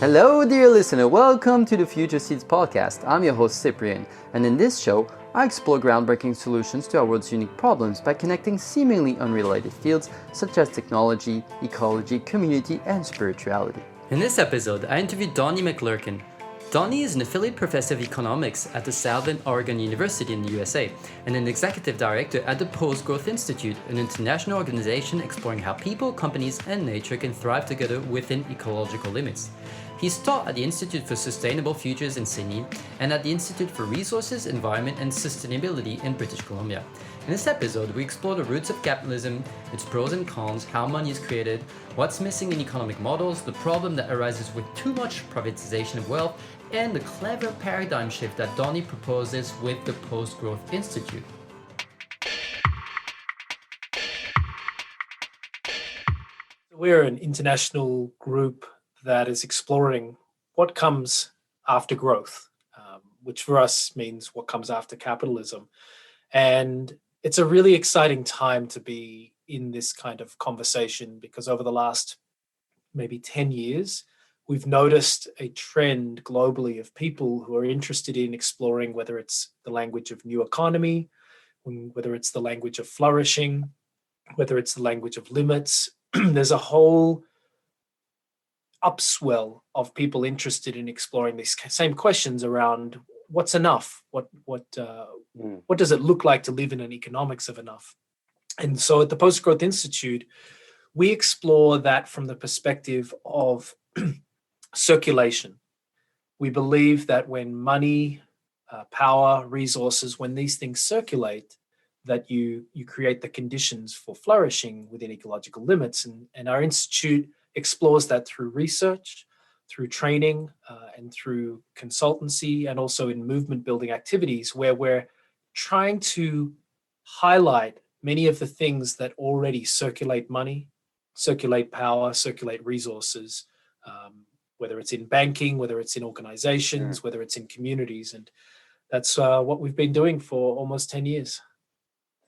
Hello, dear listener. Welcome to the Future Seeds podcast. I'm your host, Cyprian, and in this show, I explore groundbreaking solutions to our world's unique problems by connecting seemingly unrelated fields such as technology, ecology, community, and spirituality. In this episode, I interviewed Donnie Maclurcan. Donnie is an affiliate professor of economics at the Southern Oregon University in the USA and an executive director at the Post-Growth Institute, an international organization exploring how people, companies, and nature can thrive together within ecological limits. He's taught at the Institute for Sustainable Futures in Sydney and at the Institute for Resources, Environment and Sustainability in British Columbia. In this episode, we explore the roots of capitalism, its pros and cons, how money is created, what's missing in economic models, the problem that arises with too much privatization of wealth, and the clever paradigm shift that Donnie proposes with the Post-Growth Institute. We're an international group that is exploring what comes after growth, which for us means what comes after capitalism. And it's a really exciting time to be in this kind of conversation because over the last maybe 10 years, we've noticed a trend globally of people who are interested in exploring whether it's the language of new economy, whether it's the language of flourishing, whether it's the language of limits. There's a whole upswell of people interested in exploring these same questions around what's enough, what does it look like to live in an economics of enough. And so at the Post-Growth Institute, we explore that from the perspective of circulation. We believe that when money, power, resources, when these things circulate, that you create the conditions for flourishing within ecological limits. And our institute explores that through research, through training, and through consultancy, and also in movement building activities where we're trying to highlight many of the things that already circulate money, circulate power, circulate resources, whether it's in banking, whether it's in organizations, whether it's in communities. And that's what we've been doing for almost 10 years.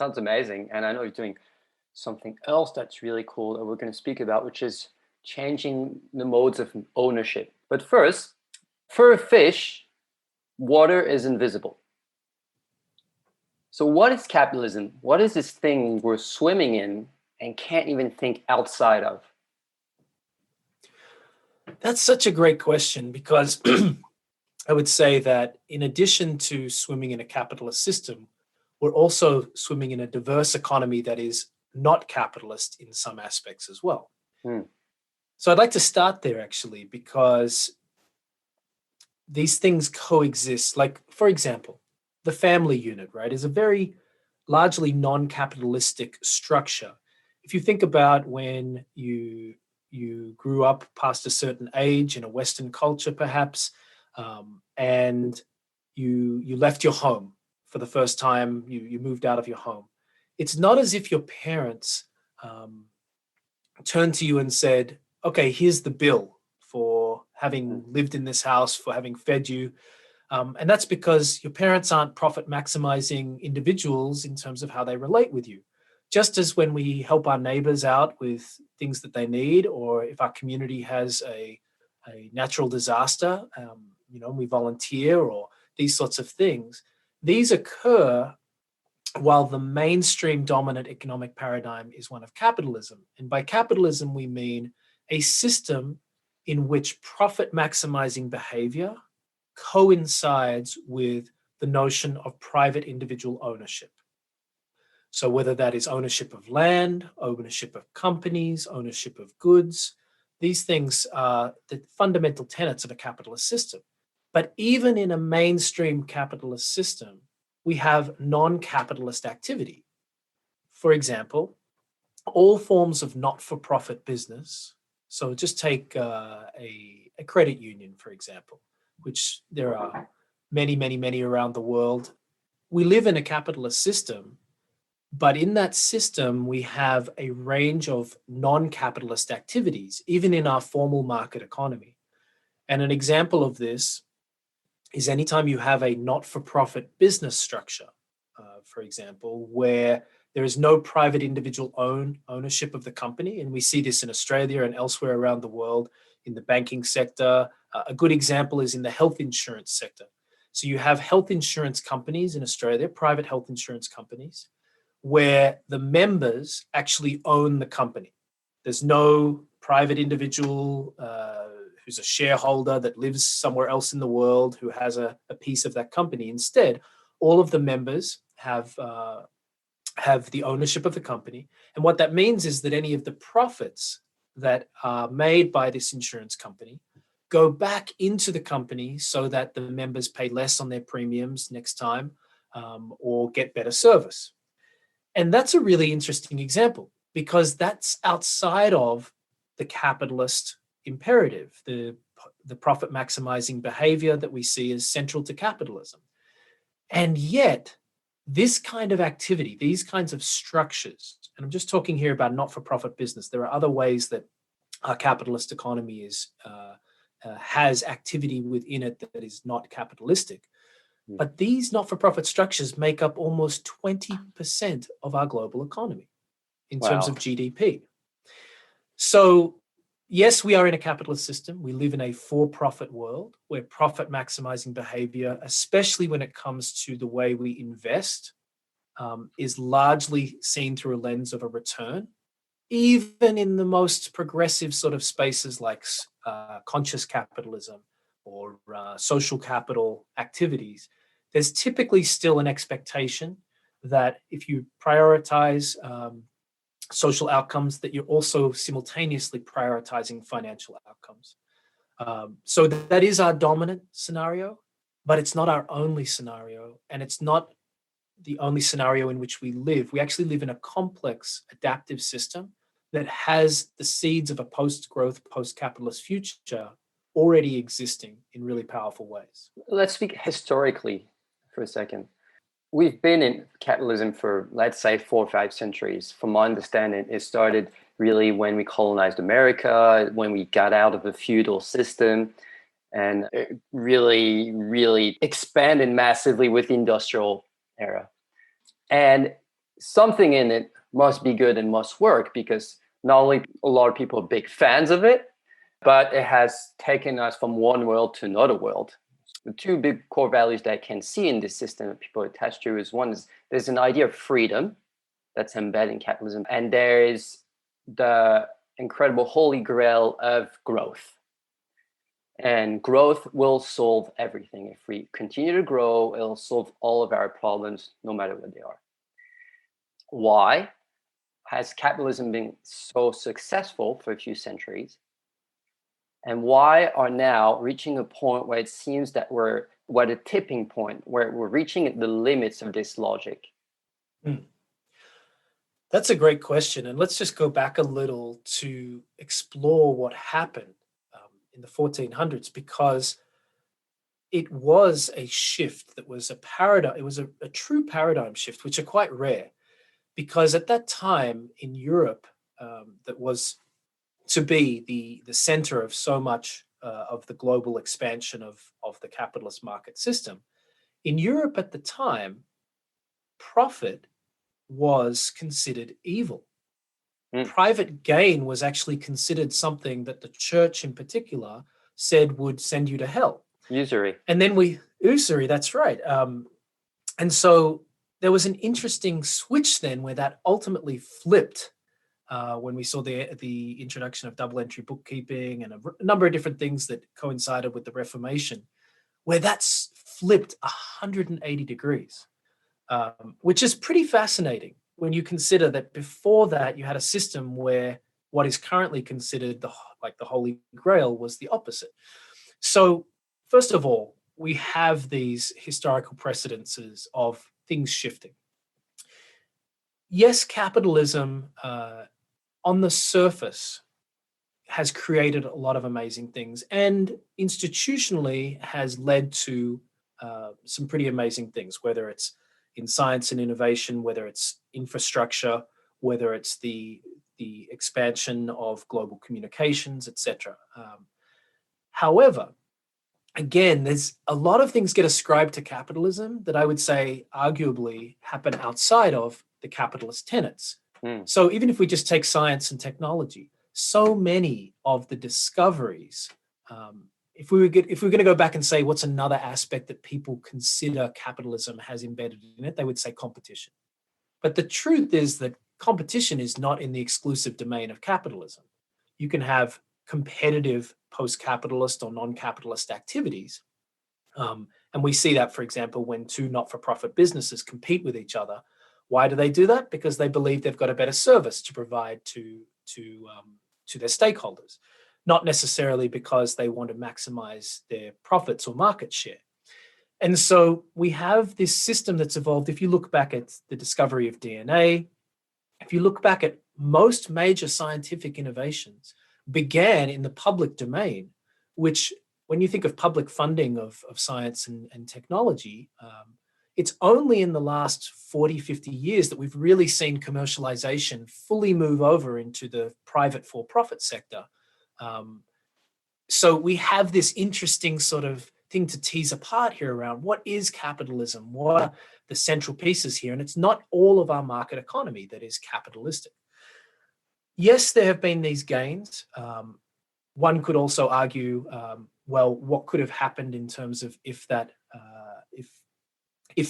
Sounds amazing. And I know you're doing something else that's really cool that we're going to speak about, which is changing the modes of ownership. But first, for a fish, water is invisible. So what is capitalism? What is this thing we're swimming in and can't even think outside of? That's such a great question because I would say that in addition to swimming in a capitalist system, we're also swimming in a diverse economy that is not capitalist in some aspects as well. So I'd like to start there actually, because these things coexist. Like, for example, the family unit, right, is a very largely non-capitalistic structure. If you think about when you grew up past a certain age in a Western culture, perhaps, and you left your home for the first time, you moved out of your home. It's not as if your parents turned to you and said, okay, here's the bill for having lived in this house, for having fed you. And that's because your parents aren't profit maximizing individuals in terms of how they relate with you. Just as when we help our neighbors out with things that they need, or if our community has a natural disaster, we volunteer or these sorts of things, these occur while the mainstream dominant economic paradigm is one of capitalism. And by capitalism, we mean a system in which profit maximizing behavior coincides with the notion of private individual ownership. So whether that is ownership of land, ownership of companies, ownership of goods, these things are the fundamental tenets of a capitalist system. But even in a mainstream capitalist system, we have non-capitalist activity. For example, all forms of not-for-profit business. So just take a credit union, for example, which there are many, many, many around the world. We live in a capitalist system, but in that system, we have a range of non-capitalist activities, even in our formal market economy. And an example of this is anytime you have a not-for-profit business structure, for example, where there is no private individual ownership of the company. And we see this in Australia and elsewhere around the world in the banking sector, A good example is in the health insurance sector. So you have health insurance companies in Australia, private health insurance companies, where the members actually own the company. There's no private individual who's a shareholder that lives somewhere else in the world who has a piece of that company. Instead, all of the members have the ownership of the company. And what that means is that any of the profits that are made by this insurance company go back into the company so that the members pay less on their premiums next time, or get better service. And that's a really interesting example because that's outside of the capitalist imperative, the profit maximizing behavior that we see as central to capitalism. And yet, this kind of activity, these kinds of structures, and I'm just talking here about not-for-profit business. There are other ways that our capitalist economy has activity within it that is not capitalistic. But these not-for-profit structures make up almost 20% of our global economy in terms of GDP. So, yes, we are in a capitalist system. We live in a for-profit world where profit maximizing behavior, especially when it comes to the way we invest, is largely seen through a lens of a return. Even in the most progressive sort of spaces like conscious capitalism or social capital activities, there's typically still an expectation that if you prioritize social outcomes, that you're also simultaneously prioritizing financial outcomes. So that is our dominant scenario, but it's not our only scenario, and it's not the only scenario in which we live. We actually live in a complex, adaptive system that has the seeds of a post-growth, post-capitalist future already existing in really powerful ways. Let's speak historically for a second. We've been in capitalism for, let's say, 4 or 5 centuries. From my understanding, it started really when we colonized America, when we got out of a feudal system, and it really, really expanded massively with the industrial era. And something in it must be good and must work because not only a lot of people are big fans of it, but it has taken us from one world to another world. The 2 big core values that I can see in this system that people attach to is one is there's an idea of freedom that's embedded in capitalism, and there is the incredible holy grail of growth. And growth will solve everything. If we continue to grow, it'll solve all of our problems, no matter what they are. Why has capitalism been so successful for a few centuries? And why are now reaching a point where it seems that we're at a tipping point, where we're reaching the limits of this logic? That's a great question. And let's just go back a little to explore what happened in the 1400s, because it was a shift that was a paradigm. It was a true paradigm shift, which are quite rare, because at that time in Europe, that was to be the center of so much of the global expansion of the capitalist market system. In Europe at the time, profit was considered evil. Private gain was actually considered something that the church in particular said would send you to hell. Usury. And then usury, that's right. And so there was an interesting switch then where that ultimately flipped when we saw the introduction of double entry bookkeeping and a number of different things that coincided with the Reformation, where that's flipped 180 degrees, which is pretty fascinating when you consider that before that you had a system where what is currently considered the Holy Grail was the opposite. So first of all, we have these historical precedences of things shifting. Yes, capitalism on the surface has created a lot of amazing things and institutionally has led to some pretty amazing things, whether it's in science and innovation, whether it's infrastructure, whether it's the expansion of global communications, etc. However, again, there's a lot of things get ascribed to capitalism that I would say arguably happen outside of the capitalist tenets. So even if we just take science and technology, so many of the discoveries if we were going to go back and say what's another aspect that people consider capitalism has embedded in it, they would say competition. But the truth is that competition is not in the exclusive domain of capitalism. You can have competitive post-capitalist or non-capitalist activities. And we see that, for example, when two not-for-profit businesses compete with each other. Why do they do that? Because they believe they've got a better service to provide to their stakeholders, not necessarily because they want to maximize their profits or market share. And so we have this system that's evolved. If you look back at the discovery of DNA, if you look back at most major scientific innovations began in the public domain, which when you think of public funding of science and technology, it's only in the last 40, 50 years that we've really seen commercialization fully move over into the private for-profit sector. So we have this interesting sort of thing to tease apart here around what is capitalism, what are the central pieces here, and it's not all of our market economy that is capitalistic. Yes, there have been these gains. One could also argue, well, what could have happened in terms of if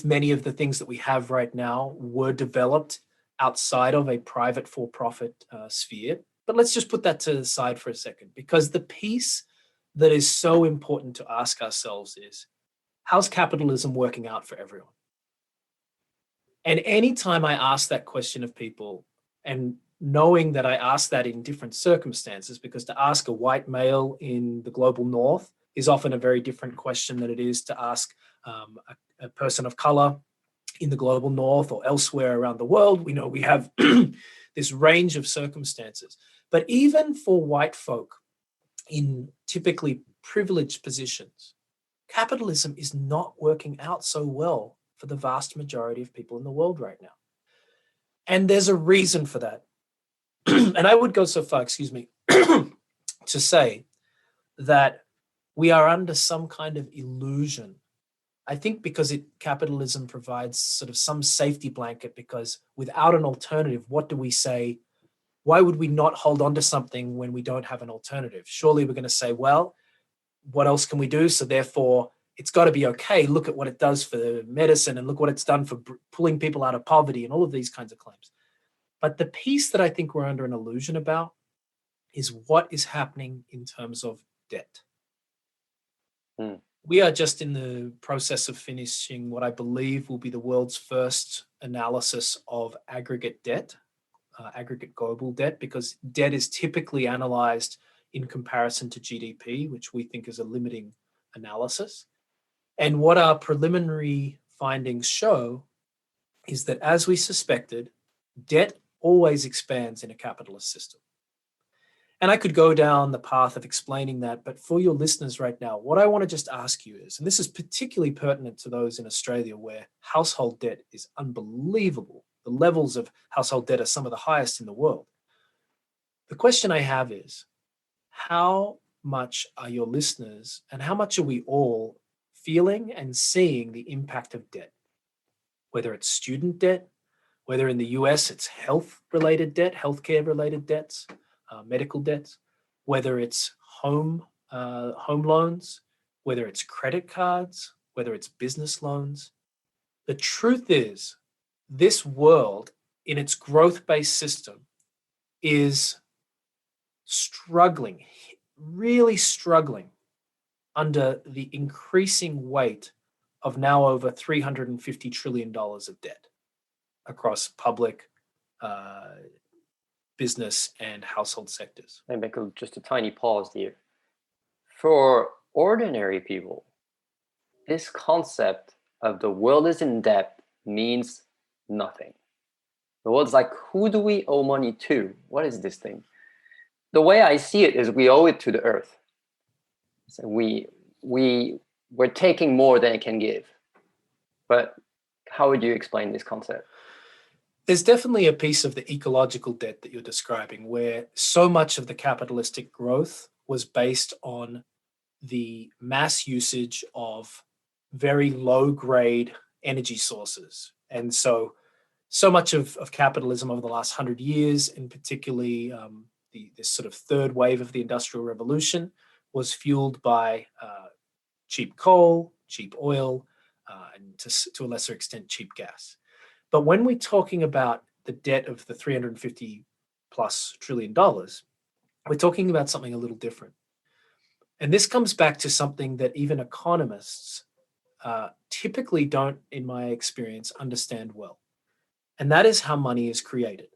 many of the things that we have right now were developed outside of a private for-profit sphere. But let's just put that to the side for a second, because the piece that is so important to ask ourselves is, how's capitalism working out for everyone? And anytime I ask that question of people, and knowing that I ask that in different circumstances, because to ask a white male in the global north is often a very different question than it is to ask a person of color in the global north or elsewhere around the world. We know we have this range of circumstances. But even for white folk in typically privileged positions, capitalism is not working out so well for the vast majority of people in the world right now. And there's a reason for that. And I would go so far, to say that we are under some kind of illusion. I think because capitalism provides sort of some safety blanket, because without an alternative, what do we say? Why would we not hold on to something when we don't have an alternative? Surely we're going to say, well, what else can we do? So therefore, it's got to be okay. Look at what it does for medicine, and look what it's done for pulling people out of poverty and all of these kinds of claims. But the piece that I think we're under an illusion about is what is happening in terms of debt. We are just in the process of finishing what I believe will be the world's first analysis of aggregate debt, aggregate global debt, because debt is typically analyzed in comparison to GDP, which we think is a limiting analysis. And what our preliminary findings show is that, as we suspected, debt always expands in a capitalist system. And I could go down the path of explaining that, but for your listeners right now, what I want to just ask you is, and this is particularly pertinent to those in Australia where household debt is unbelievable. The levels of household debt are some of the highest in the world. The question I have is, how much are your listeners and how much are we all feeling and seeing the impact of debt? Whether it's student debt, whether in the US it's health-related debt, healthcare-related debts, medical debts, whether it's home loans, whether it's credit cards, whether it's business loans. The truth is, this world in its growth-based system is struggling, really struggling under the increasing weight of now over $350 trillion of debt across public, business, and household sectors. Let me make just a tiny pause here. For ordinary people, this concept of the world is in debt means nothing. The world's like, who do we owe money to? What is this thing? The way I see it is we owe it to the earth. So we're taking more than it can give. But how would you explain this concept? There's definitely a piece of the ecological debt that you're describing where so much of the capitalistic growth was based on the mass usage of very low-grade energy sources. And so much of capitalism over the last 100 years, and particularly this sort of third wave of the Industrial Revolution, was fueled by cheap coal, cheap oil, and to a lesser extent, cheap gas. But when we're talking about the debt of the $350 plus trillion, we're talking about something a little different. And this comes back to something that even economists typically don't, in my experience, understand well. And that is how money is created.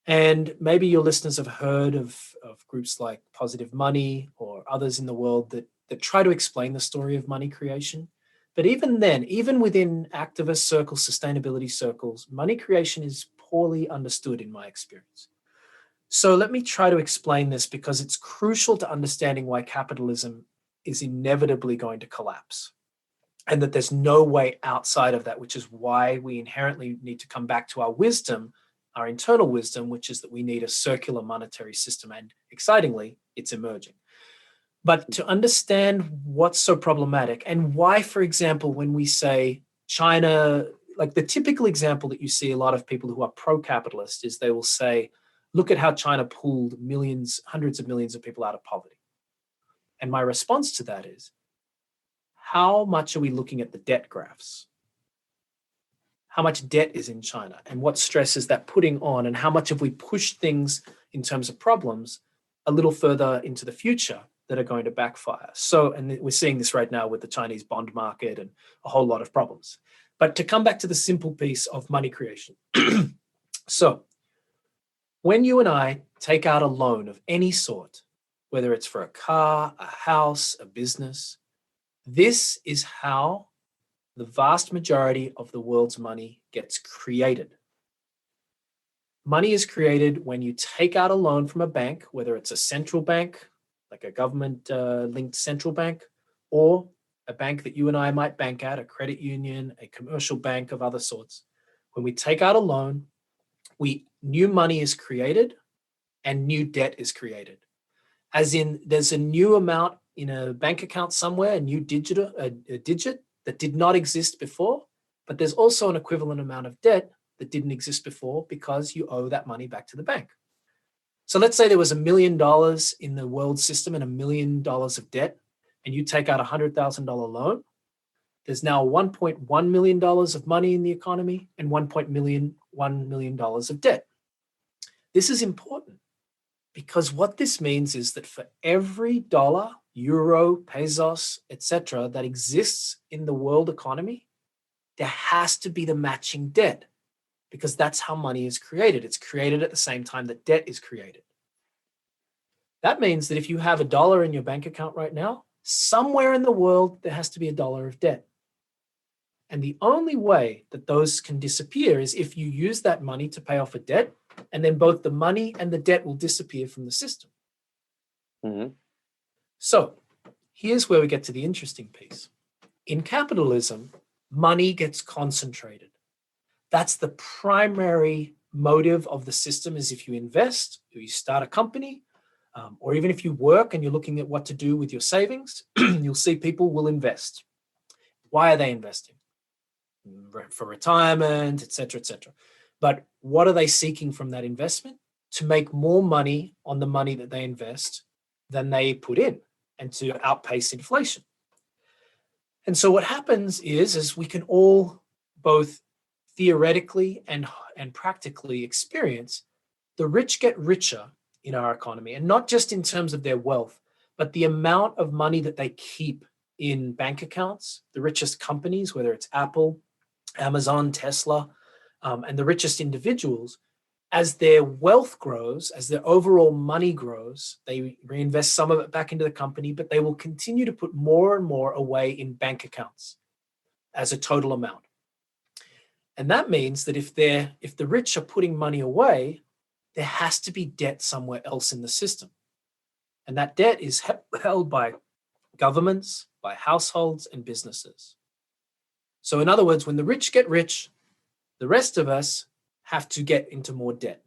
And maybe your listeners have heard of groups like Positive Money or others in the world that try to explain the story of money creation. But even then, even within activist circles, sustainability circles, money creation is poorly understood in my experience. So let me try to explain this because it's crucial to understanding why capitalism is inevitably going to collapse and that there's no way outside of that, which is why we inherently need to come back to our wisdom, our internal wisdom, which is that we need a circular monetary system. And excitingly, it's emerging. But to understand what's so problematic and why, for example, when we say China, like the typical example that you see a lot of people who are pro-capitalist is they will say, look at how China pulled millions, hundreds of millions of people out of poverty. And my response to that is, how much are we looking at the debt graphs? How much debt is in China and what stress is that putting on, and how much have we pushed things in terms of problems a little further into the future that are going to backfire? So, and we're seeing this right now with the Chinese bond market and a whole lot of problems. But to come back to the simple piece of money creation. So when you and I take out a loan of any sort, whether it's for a car, a house, a business, this is how the vast majority of the world's money gets created. Money is created when you take out a loan from a bank, whether it's a central bank, like a government-linked central bank, or a bank that you and I might bank at, a credit union, a commercial bank of other sorts. When we take out a loan, new money is created and new debt is created. As in, there's a new amount in a bank account somewhere, a new digit that did not exist before, but there's also an equivalent amount of debt that didn't exist before because you owe that money back to the bank. So let's say there was $1 million in the world system and $1 million of debt, and you take out a $100,000 loan. There's now $1.1 million of money in the economy and $1 million of debt. This is important because what this means is that for every dollar, euro, pesos, etc., that exists in the world economy, there has to be the matching debt because that's how money is created. It's created at the same time that debt is created. That means that if you have $1 in your bank account right now, somewhere in the world, there has to be $1 of debt. And the only way that those can disappear is if you use that money to pay off a debt, and then both the money and the debt will disappear from the system. Mm-hmm. So here's where we get to the interesting piece. In capitalism, money gets concentrated. That's the primary motive of the system is if you invest, or you start a company, or even if you work and you're looking at what to do with your savings, you'll see people will invest. Why are they investing? For retirement, et cetera, et cetera. But what are they seeking from that investment? To make more money on the money that they invest than they put in and to outpace inflation. And so what happens is we can all both theoretically and practically experience the rich get richer in our economy, and not just in terms of their wealth, but the amount of money that they keep in bank accounts. The richest companies, whether it's Apple, Amazon, Tesla, and the richest individuals, as their wealth grows, as their overall money grows, they reinvest some of it back into the company, but they will continue to put more and more away in bank accounts as a total amount. And that means that if the rich are putting money away, there has to be debt somewhere else in the system. And that debt is held by governments, by households, and businesses. So in other words, when the rich get rich, the rest of us have to get into more debt.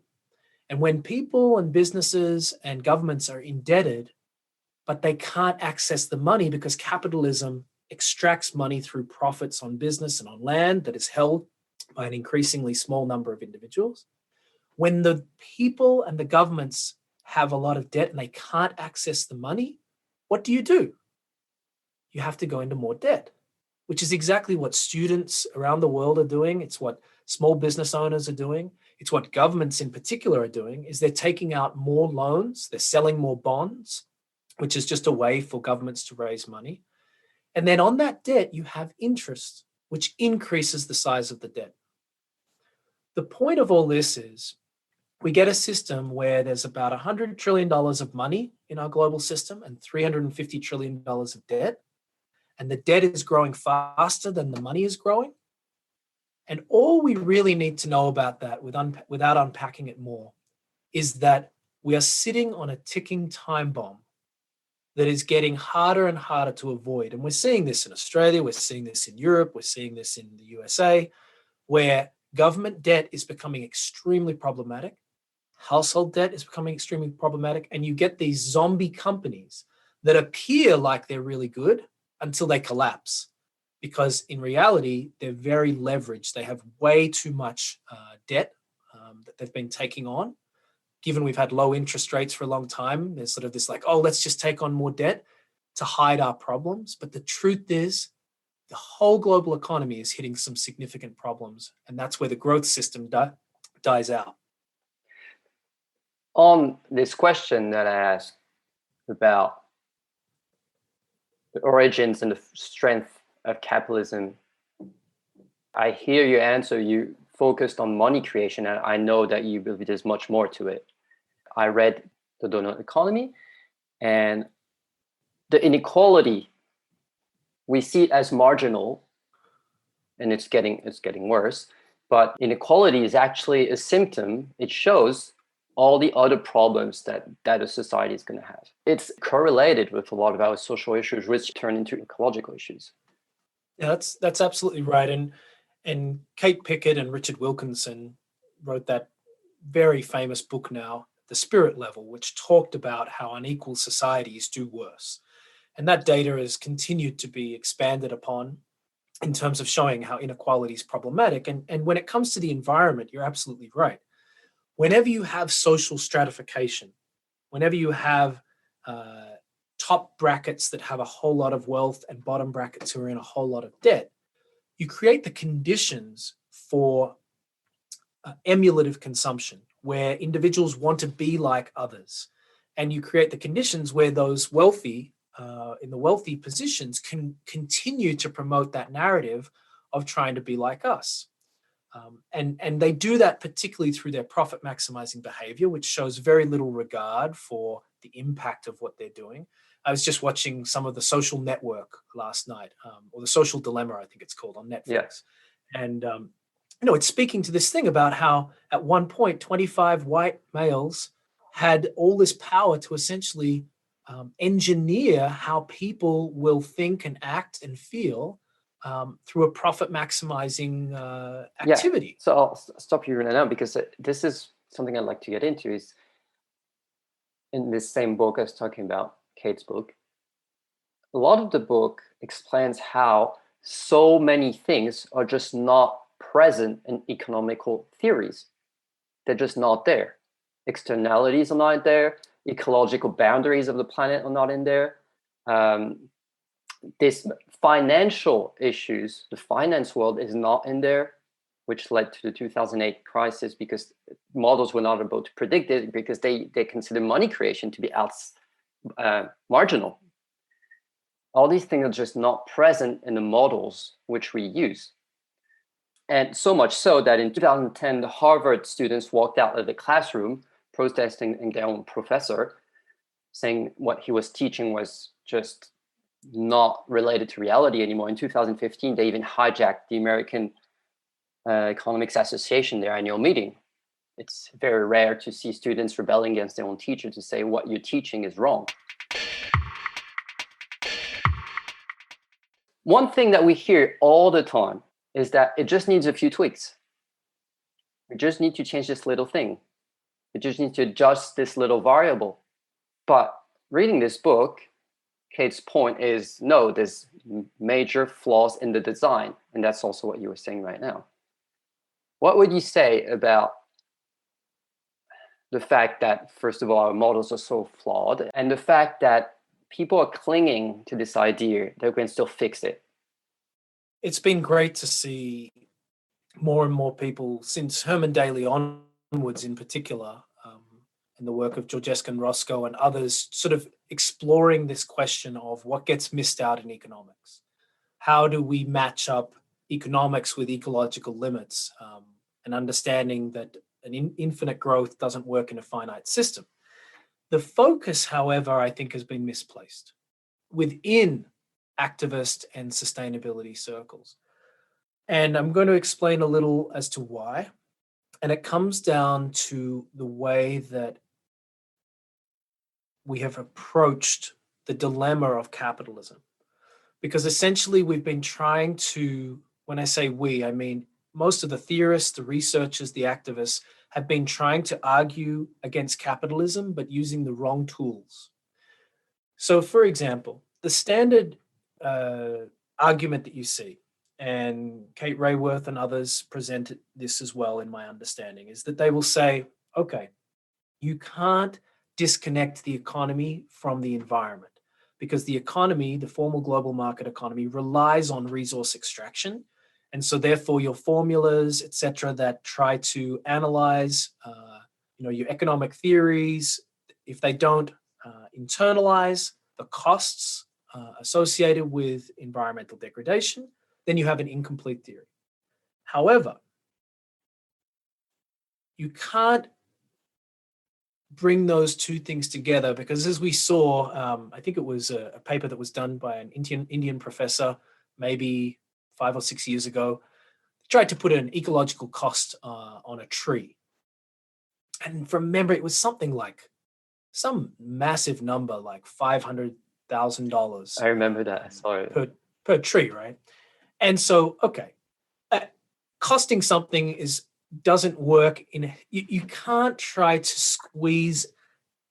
And when people and businesses and governments are indebted, but they can't access the money because capitalism extracts money through profits on business and on land that is held by an increasingly small number of individuals. When the people and the governments have a lot of debt and they can't access the money, what do? You have to go into more debt, which is exactly what students around the world are doing. It's what small business owners are doing. It's what governments in particular are doing, is they're taking out more loans, they're selling more bonds, which is just a way for governments to raise money. And then on that debt, you have interest, which increases the size of the debt. The point of all this is we get a system where there's about $100 trillion of money in our global system and $350 trillion of debt. And the debt is growing faster than the money is growing. And all we really need to know about that without unpacking it more is that we are sitting on a ticking time bomb that is getting harder and harder to avoid. And we're seeing this in Australia, we're seeing this in Europe, we're seeing this in the USA, where government debt is becoming extremely problematic. Household debt is becoming extremely problematic. And you get these zombie companies that appear like they're really good until they collapse. Because in reality, they're very leveraged. They have way too much debt that they've been taking on. Given we've had low interest rates for a long time, there's sort of this like, oh, let's just take on more debt to hide our problems. But the truth is, the whole global economy is hitting some significant problems. And that's where the growth system dies out. On this question that I asked about the origins and the strength of capitalism, I hear your answer. You focused on money creation, and I know that you believe there's much more to it. I read The Donut Economy, and the inequality, we see it as marginal, and it's getting worse. But inequality is actually a symptom. It shows all the other problems that a society is going to have. It's correlated with a lot of our social issues, which turn into ecological issues. Yeah, that's absolutely right. And Kate Pickett and Richard Wilkinson wrote that very famous book now, The Spirit Level, which talked about how unequal societies do worse. And that data has continued to be expanded upon in terms of showing how inequality is problematic. And when it comes to the environment, you're absolutely right. Whenever you have social stratification, whenever you have top brackets that have a whole lot of wealth and bottom brackets who are in a whole lot of debt, you create the conditions for emulative consumption, where individuals want to be like others. And you create the conditions where those wealthy, in the wealthy positions, can continue to promote that narrative of trying to be like us. And they do that particularly through their profit maximizing behavior, which shows very little regard for the impact of what they're doing. I was just watching some of The Social Network last night, or The Social Dilemma, I think it's called, on Netflix. Yes. And it's speaking to this thing about how at one point 25 white males had all this power to essentially engineer how people will think and act and feel through a profit maximizing activity. Yeah. So I'll stop you right now, because this is something I'd like to get into. Is in this same book I was talking about, Kate's book, a lot of the book explains how so many things are just not present in economical theories. They're just not there. Externalities are not there. Ecological boundaries of the planet are not in there. This financial issues, the finance world is not in there, which led to the 2008 crisis, because models were not able to predict it, because they consider money creation to be marginal. All these things are just not present in the models which we use. And so much so that in 2010, the Harvard students walked out of the classroom protesting against their own professor, saying what he was teaching was just not related to reality anymore. In 2015, they even hijacked the American Economics Association, their annual meeting. It's very rare to see students rebelling against their own teacher to say what you're teaching is wrong. One thing that we hear all the time is that it just needs a few tweaks. We just need to change this little thing. We just need to adjust this little variable. But reading this book, Kate's point is, no, there's major flaws in the design. And that's also what you were saying right now. What would you say about the fact that, first of all, our models are so flawed, and the fact that people are clinging to this idea that we can still fix it. It's been great to see more and more people, since Herman Daly onwards in particular, and the work of Georgescu and Roscoe and others, sort of exploring this question of what gets missed out in economics. How do we match up economics with ecological limits, and understanding that an infinite growth doesn't work in a finite system. The focus, however, I think has been misplaced within activist and sustainability circles. And I'm going to explain a little as to why. And it comes down to the way that we have approached the dilemma of capitalism. Because essentially we've been trying to, when I say we, I mean most of the theorists, the researchers, the activists have been trying to argue against capitalism, but using the wrong tools. So for example, the standard argument that you see, and Kate Rayworth and others presented this as well in my understanding, is that they will say, okay, you can't disconnect the economy from the environment because the economy, the formal global market economy, relies on resource extraction. And so therefore your formulas, et cetera, that try to analyze your economic theories, if they don't internalize the costs associated with environmental degradation, then you have an incomplete theory. However, you can't bring those two things together because, as we saw, I think it was a paper that was done by an Indian professor maybe 5 or 6 years ago, tried to put an ecological cost on a tree. And from memory, it was something like some massive number, like $500,000. I remember that. I saw it. Per tree, right? And so, okay, costing something doesn't work you can't try to squeeze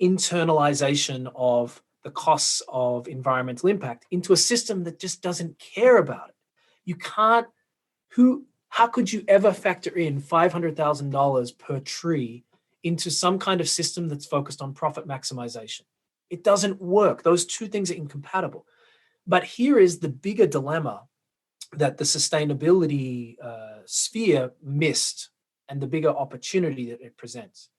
internalization of the costs of environmental impact into a system that just doesn't care about it. You can't, how could you ever factor in $500,000 per tree into some kind of system that's focused on profit maximization? It doesn't work. Those two things are incompatible. But here is the bigger dilemma that the sustainability sphere missed, and the bigger opportunity that it presents.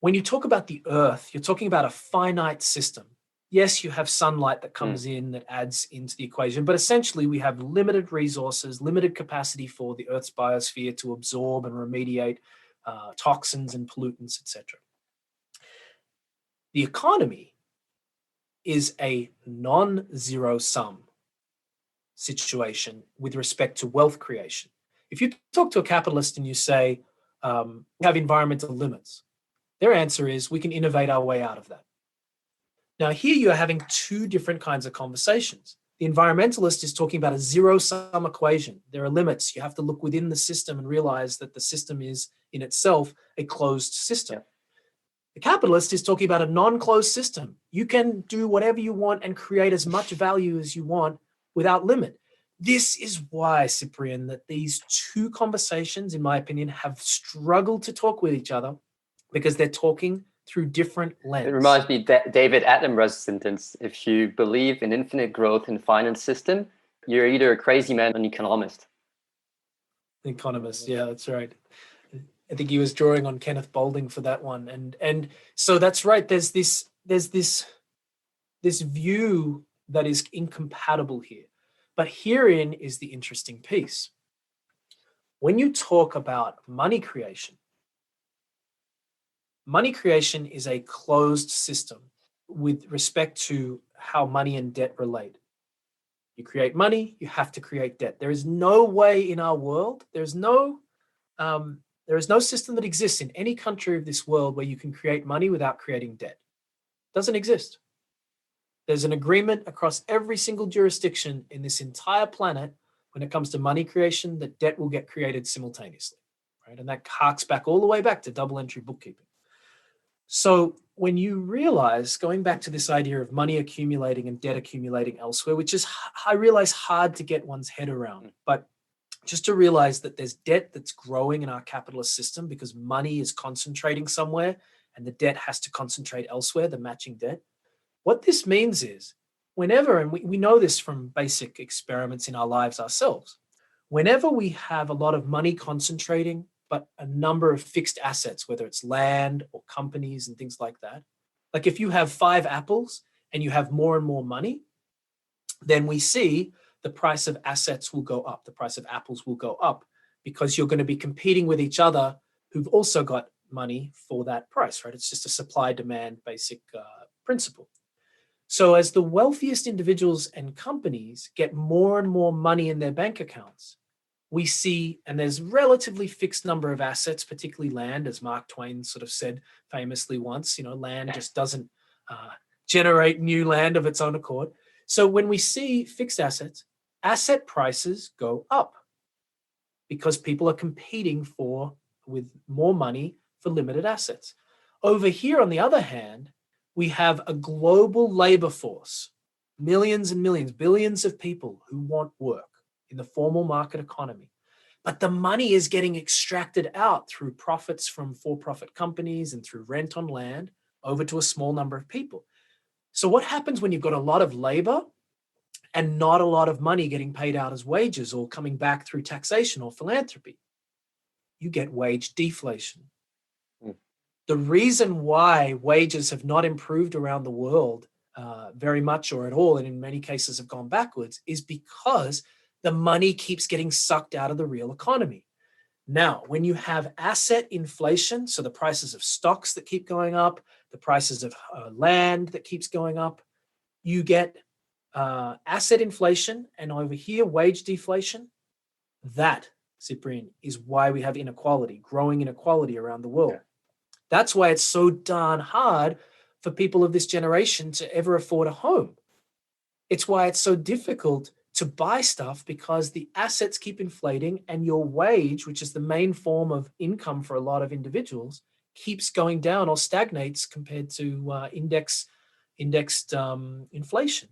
When you talk about the Earth, you're talking about a finite system. Yes, you have sunlight that comes in that adds into the equation, but essentially we have limited resources, limited capacity for the Earth's biosphere to absorb and remediate toxins and pollutants, etc. The economy is a non-zero sum situation with respect to wealth creation. If you talk to a capitalist and you say, we have environmental limits, their answer is, we can innovate our way out of that. Now, here you're having two different kinds of conversations. The environmentalist is talking about a zero-sum equation. There are limits. You have to look within the system and realize that the system is, in itself, a closed system. Yeah. The capitalist is talking about a non-closed system. You can do whatever you want and create as much value as you want without limit. This is why, Cyprian, that these two conversations, in my opinion, have struggled to talk with each other because they're talking through different lenses. It reminds me of David Attenborough's sentence: if you believe in infinite growth in a finite system, you're either a crazy man or an economist. Economist, yeah, that's right. I think he was drawing on Kenneth Boulding for that one. And so that's right. There's this view that is incompatible here. But herein is the interesting piece. When you talk about money creation is a closed system with respect to how money and debt relate. You create money, you have to create debt. There is no way in our world, there is no system that exists in any country of this world where you can create money without creating debt. It doesn't exist. There's an agreement across every single jurisdiction in this entire planet when it comes to money creation that debt will get created simultaneously, right? And that harks back all the way back to double entry bookkeeping. So when you realize, going back to this idea of money accumulating and debt accumulating elsewhere, which is, I realize, hard to get one's head around, but just to realize that there's debt that's growing in our capitalist system because money is concentrating somewhere and the debt has to concentrate elsewhere, the matching debt. What this means is whenever, and we know this from basic experiments in our lives ourselves, whenever we have a lot of money concentrating, but a number of fixed assets, whether it's land or companies and things like that, like if you have 5 apples and you have more and more money, then we see the price of assets will go up. The price of apples will go up because you're going to be competing with each other who've also got money for that price, right? It's just a supply demand basic principle. So as the wealthiest individuals and companies get more and more money in their bank accounts, we see, and there's relatively fixed number of assets, particularly land, as Mark Twain sort of said famously once, land just doesn't generate new land of its own accord. So when we see fixed assets, asset prices go up because people are competing with more money for limited assets. Over here, on the other hand, we have a global labor force, millions and millions, billions of people who want work in the formal market economy. But the money is getting extracted out through profits from for-profit companies and through rent on land over to a small number of people. So what happens when you've got a lot of labor and not a lot of money getting paid out as wages or coming back through taxation or philanthropy? You get wage deflation. The reason why wages have not improved around the world very much or at all, and in many cases have gone backwards, is because the money keeps getting sucked out of the real economy. Now, when you have asset inflation, so the prices of stocks that keep going up, the prices of land that keeps going up, you get asset inflation, and over here, wage deflation. That, Cyprian, is why we have inequality, growing inequality around the world. Yeah. That's why it's so darn hard for people of this generation to ever afford a home. It's why it's so difficult to buy stuff, because the assets keep inflating and your wage, which is the main form of income for a lot of individuals, keeps going down or stagnates compared to indexed inflation.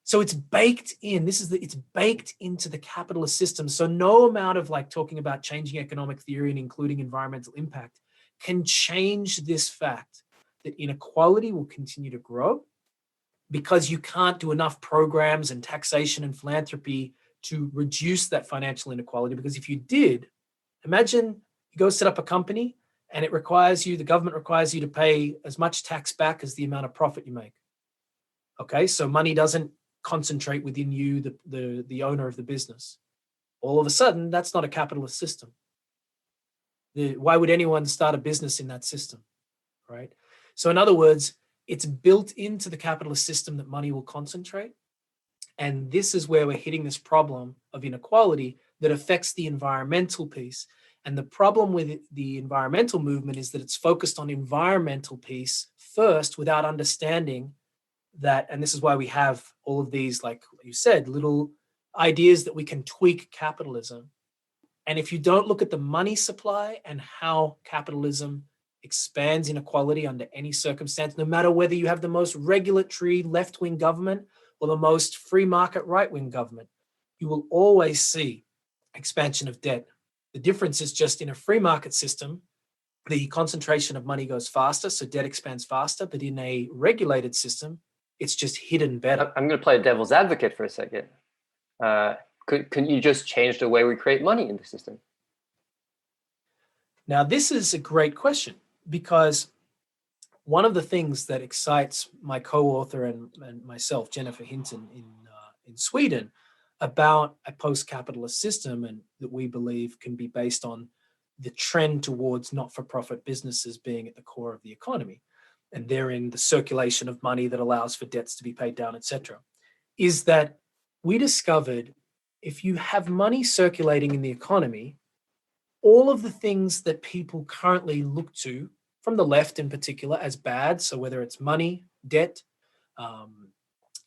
So it's baked in. It's baked into the capitalist system. So no amount of talking about changing economic theory and including environmental impact can change this fact that inequality will continue to grow, because you can't do enough programs and taxation and philanthropy to reduce that financial inequality. Because if you did, imagine you go set up a company and the government requires you to pay as much tax back as the amount of profit you make. Okay, so money doesn't concentrate within you, the owner of the business. All of a sudden, that's not a capitalist system. Why would anyone start a business in that system, right? So in other words, it's built into the capitalist system that money will concentrate. And this is where we're hitting this problem of inequality that affects the environmental piece. And the problem with the environmental movement is that it's focused on environmental piece first without understanding that, and this is why we have all of these, like you said, little ideas that we can tweak capitalism. And if you don't look at the money supply and how capitalism expands inequality under any circumstance, no matter whether you have the most regulatory left-wing government or the most free market right-wing government, you will always see expansion of debt. The difference is just in a free market system, the concentration of money goes faster, so debt expands faster, but in a regulated system, it's just hidden better. I'm going to play devil's advocate for a second. Couldn't you just change the way we create money in the system? Now, this is a great question, because one of the things that excites my co-author and myself, Jennifer Hinton, in Sweden, about a post-capitalist system, and that we believe can be based on the trend towards not-for-profit businesses being at the core of the economy, and therein the circulation of money that allows for debts to be paid down, etc., is that we discovered if you have money circulating in the economy, all of the things that people currently look to, from the left in particular, as bad, so whether it's money, debt,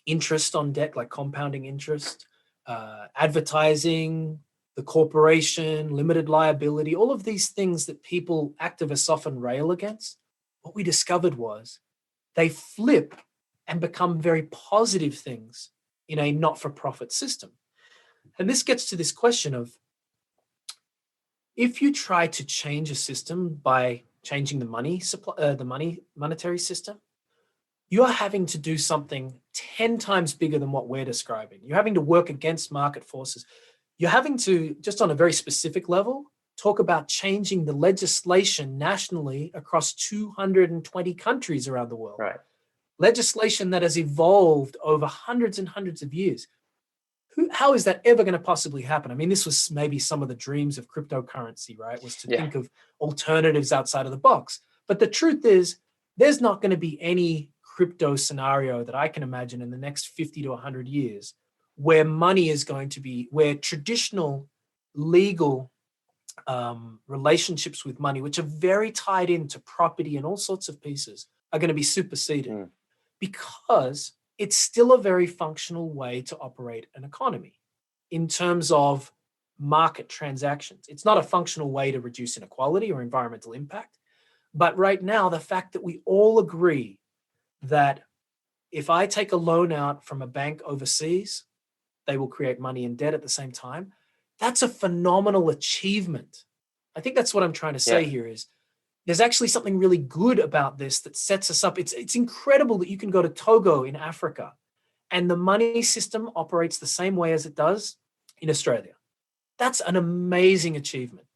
interest on debt, like compounding interest, advertising, the corporation, limited liability, all of these things that activists often rail against, what we discovered was they flip and become very positive things in a not-for-profit system. And this gets to this question of, if you try to change a system by changing the money supply, the monetary system, you are having to do something 10 times bigger than what we're describing. You're having to work against market forces. You're having to, just on a very specific level, talk about changing the legislation nationally across 220 countries around the world. Right. Legislation that has evolved over hundreds and hundreds of years. How is that ever going to possibly happen? I mean, this was maybe some of the dreams of cryptocurrency, right? Was to think of alternatives outside of the box. But the truth is, there's not going to be any crypto scenario that I can imagine in the next 50 to 100 years where money is going to be, where traditional legal relationships with money, which are very tied into property and all sorts of pieces, are going to be superseded because it's still a very functional way to operate an economy in terms of market transactions. It's not a functional way to reduce inequality or environmental impact. But right now, the fact that we all agree that if I take a loan out from a bank overseas, they will create money and debt at the same time. That's a phenomenal achievement. I think that's what I'm trying to say here is there's actually something really good about this that sets us up. It's incredible that you can go to Togo in Africa and the money system operates the same way as it does in Australia. That's an amazing achievement.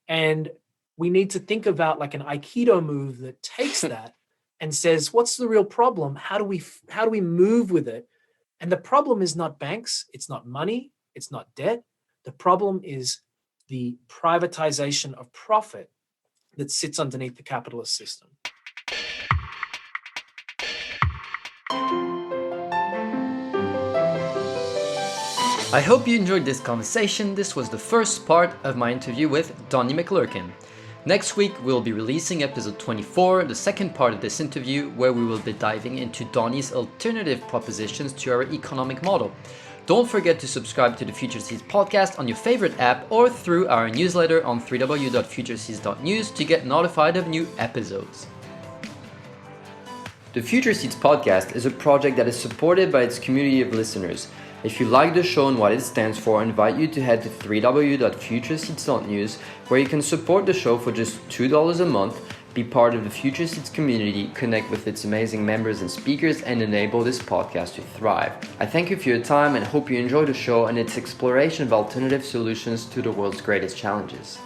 And we need to think about like an Aikido move that takes that and says, what's the real problem? How do we move with it? And the problem is not banks, it's not money, it's not debt. The problem is the privatization of profit that sits underneath the capitalist system. I hope you enjoyed this conversation. This was the first part of my interview with Donnie Maclurcan. Next week, we'll be releasing episode 24, the second part of this interview, where we will be diving into Donnie's alternative propositions to our economic model. Don't forget to subscribe to the Future Seeds podcast on your favorite app or through our newsletter on www.futureseeds.news to get notified of new episodes. The Future Seeds podcast is a project that is supported by its community of listeners. If you like the show and what it stands for, I invite you to head to www.futureseeds.news, where you can support the show for just $2 a month, be part of the Future Seeds community, connect with its amazing members and speakers, and enable this podcast to thrive. I thank you for your time and hope you enjoy the show and its exploration of alternative solutions to the world's greatest challenges.